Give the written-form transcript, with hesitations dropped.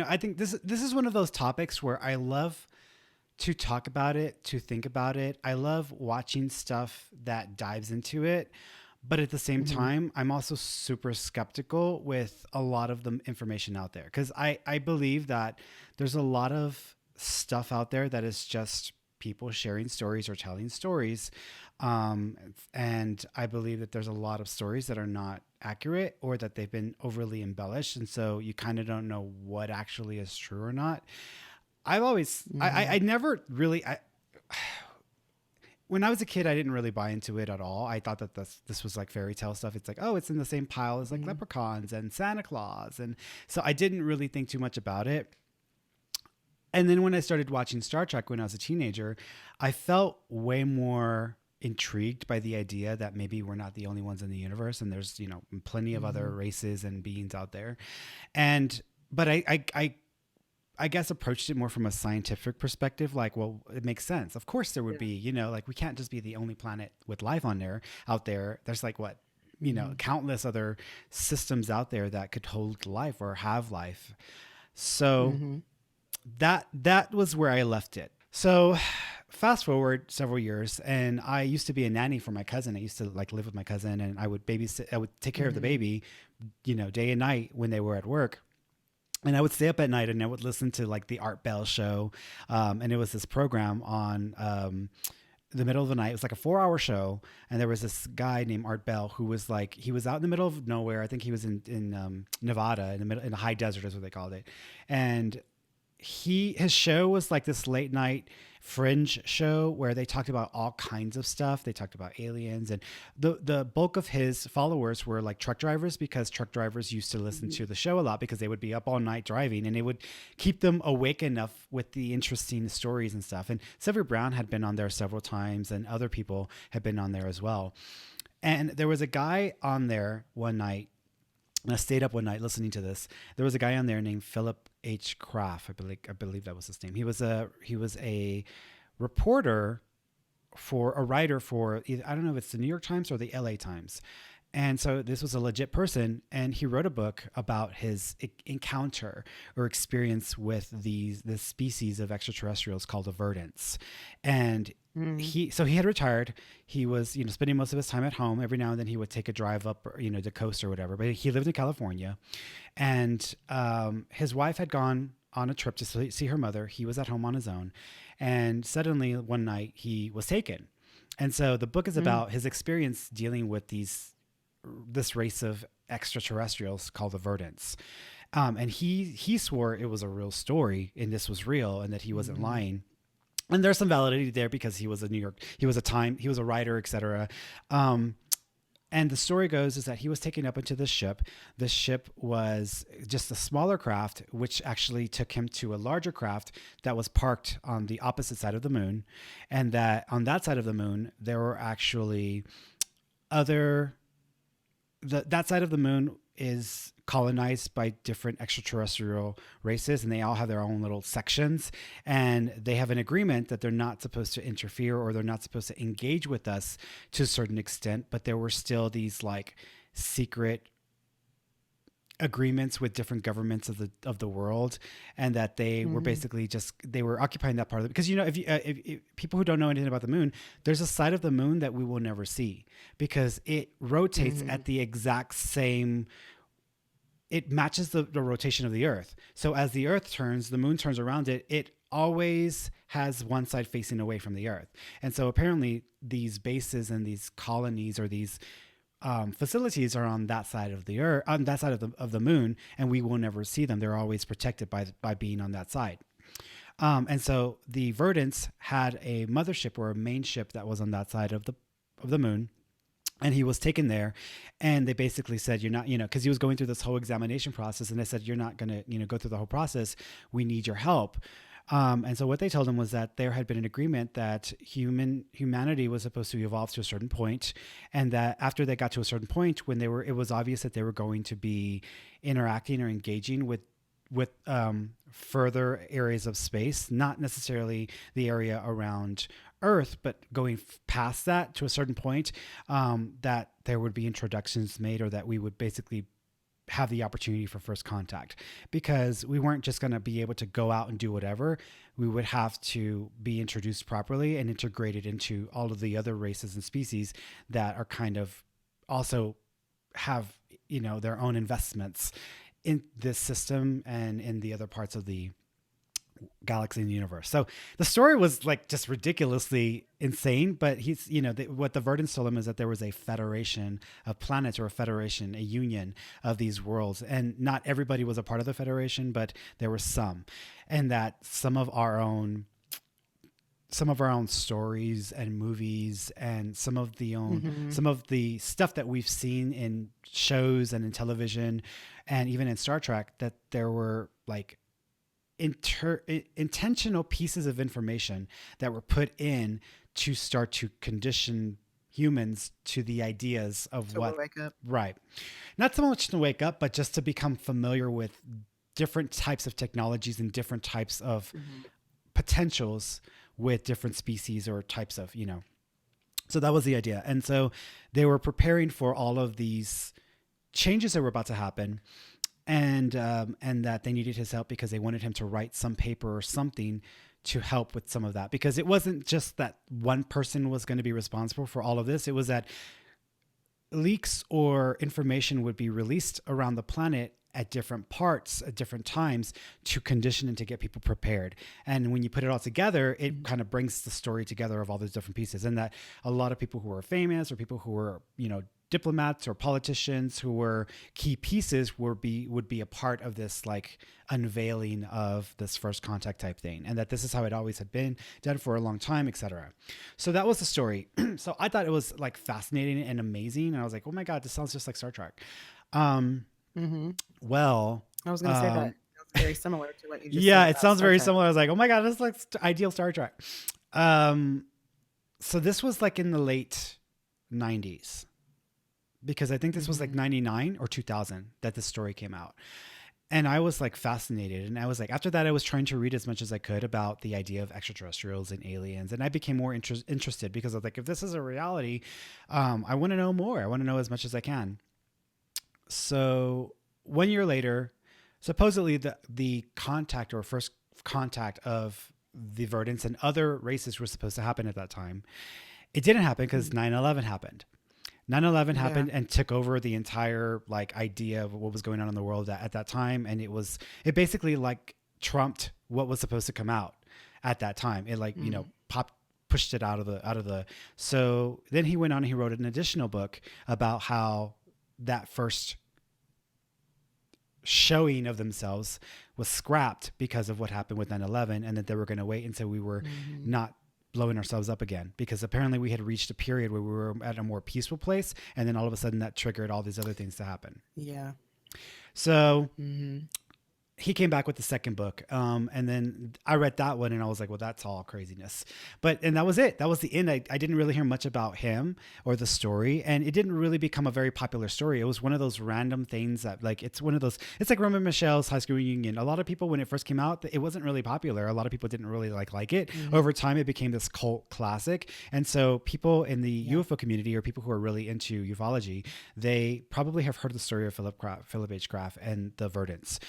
I think this is one of those topics where I love to talk about it, to think about it. I love watching stuff that dives into it. But at the same Mm-hmm. time, I'm also super skeptical with a lot of the information out there because I believe that there's a lot of stuff out there that is just people sharing stories or telling stories. And I believe that there's a lot of stories that are not accurate or that they've been overly embellished. And so you kind of don't know what actually is true or not. I never really, when I was a kid, I didn't really buy into it at all. I thought that this was like fairy tale stuff. It's like, oh, it's in the same pile as like Mm-hmm. leprechauns and Santa Claus. And so I didn't really think too much about it. And then when I started watching Star Trek when I was a teenager, I felt way more intrigued by the idea that maybe we're not the only ones in the universe and there's, plenty of other Mm-hmm. races and beings out there. And, but I guess approached it more from a scientific perspective. Like, well, it makes sense. Of course there would Yeah. be, like we can't just be the only planet with life on there out there. There's like what, Mm-hmm. countless other systems out there that could hold life or have life. So Mm-hmm. that was where I left it. So fast forward several years and I used to be a nanny for my cousin. I used to like live with my cousin and I would babysit, I would take care of the Mm-hmm. baby, day and night when they were at work. And I would stay up at night and I would listen to like the Art Bell show. And it was this program on the middle of the night. It was like a 4-hour show. And there was this guy named Art Bell who was like, he was out in the middle of nowhere. I think he was in Nevada, in the high desert is what they called it. And his show was like this late night fringe show where they talked about all kinds of stuff. They talked about aliens, and the bulk of his followers were like truck drivers because truck drivers used to listen Mm-hmm. to the show a lot because they would be up all night driving and it would keep them awake enough with the interesting stories and stuff. And Sever Brown had been on there several times and other people had been on there as well. And there was a guy on there one night and I stayed up one night listening to this. There was a guy on there named Philip H. Kraft. I believe that was his name. He was a reporter for a writer for either, I don't know if it's the New York Times or the LA Times. And so this was a legit person, and he wrote a book about his encounter or experience with this species of extraterrestrials called the verdants. And Mm-hmm. he had retired. He was spending most of his time at home. Every now and then he would take a drive up the coast or whatever. But he lived in California, and his wife had gone on a trip to see her mother. He was at home on his own, and suddenly one night he was taken. And so the book is about his experience dealing with this race of extraterrestrials called the verdants. And he swore it was a real story and this was real and that he wasn't Mm-hmm. lying. And there's some validity there because he was a writer, etc. And the story goes is that he was taken up into this ship. This ship was just a smaller craft, which actually took him to a larger craft that was parked on the opposite side of the moon. And that on that side of the moon, there were actually that side of the moon is colonized by different extraterrestrial races, and they all have their own little sections, and they have an agreement that they're not supposed to interfere or they're not supposed to engage with us to a certain extent, but there were still these like secret agreements with different governments of the world, and that they were Mm-hmm. basically they were occupying that part of it because if people who don't know anything about the moon, there's a side of the moon that we will never see because it rotates Mm-hmm. at the exact same, it matches the rotation of the earth. So as the earth turns, the moon turns around it, it always has one side facing away from the earth. And so apparently these bases and these colonies or these facilities are on that side of the earth, on that side of the moon, and we will never see them. They're always protected by being on that side. And so the Verdants had a mothership or a main ship that was on that side of the moon. And he was taken there, and they basically said, "You're not, because he was going through this whole examination process, and they said, "You're not going to, go through the whole process. We need your help." And so what they told him was that there had been an agreement that humanity was supposed to evolve to a certain point, and that after they got to a certain point, it was obvious that they were going to be interacting or engaging with further areas of space, not necessarily the area around Earth, but going past that to a certain point, that there would be introductions made, or that we would basically have the opportunity for first contact, because we weren't just going to be able to go out and do whatever. We would have to be introduced properly and integrated into all of the other races and species that are kind of also have, you know, their own investments in this system and in the other parts of the galaxy and the universe. So the story was like just ridiculously insane, but he's, you know, what the Verdants told him is that there was a federation of planets, or a federation, a union of these worlds. And not everybody was a part of the federation, but there were some, and that some of our own stories and movies and some of the stuff that we've seen in shows and in television and even in Star Trek, that there were like intentional pieces of information that were put in to start to condition humans to the ideas of So what, we'll wake up. right. Not so much to wake up, but just to become familiar with different types of technologies and different types of potentials with different species or types of, you know. So that was the idea. And so they were preparing for all of these changes that were about to happen, and that they needed his help because they wanted him to write some paper or something to help with some of that. Because it wasn't just that one person was going to be responsible for all of this. It was that leaks or information would be released around the planet at different parts at different times to condition and to get people prepared. And when you put it all together, it kind of brings the story together of all those different pieces. And that a lot of people who were famous or people who were, you know, diplomats or politicians who were key pieces would be a part of this like unveiling of this first contact type thing, and that this is how it always had been done for a long time, etc. So that was the story. So I thought it was like fascinating and amazing, and I was like, oh my god, this sounds just like Star Trek. Well, I was going to say that sounds very similar to what you just yeah, said it about sounds Star very Trek. similar. I was like, oh my god, this is like ideal Star Trek. So this was like in the late 90s, because I think this was like 99 or 2000 that this story came out. And I was like fascinated. And I was like, after that, I was trying to read as much as I could about the idea of extraterrestrials and aliens. And I became more interested, because I was like, if this is a reality, I want to know more. I want to know as much as I can. So 1 year later, supposedly the contact or first contact of the Verdants and other races were supposed to happen at that time. It didn't happen because 9/11 happened. 9/11 happened and took over the entire like idea of what was going on in the world at that time. And it basically like trumped what was supposed to come out at that time. It like, you know, pushed it out of the, so then he went on and he wrote an additional book about how that first showing of themselves was scrapped because of what happened with 9/11, and that they were going to wait until we were not blowing ourselves up again, because apparently we had reached a period where we were at a more peaceful place, and then all of a sudden that triggered all these other things to happen. Yeah. So he came back with the second book. And then I read that one and I was like, well, that's all craziness. And that was it. That was the end. I didn't really hear much about him or the story. And it didn't really become a very popular story. It was one of those random things that like, it's like Roman Michelle's High School Reunion. A lot of people, when it first came out, it wasn't really popular. A lot of people didn't really like it. Over time, it became this cult classic. And so people in the UFO community, or people who are really into ufology, they probably have heard the story of Philip H. Graff and the Verdants.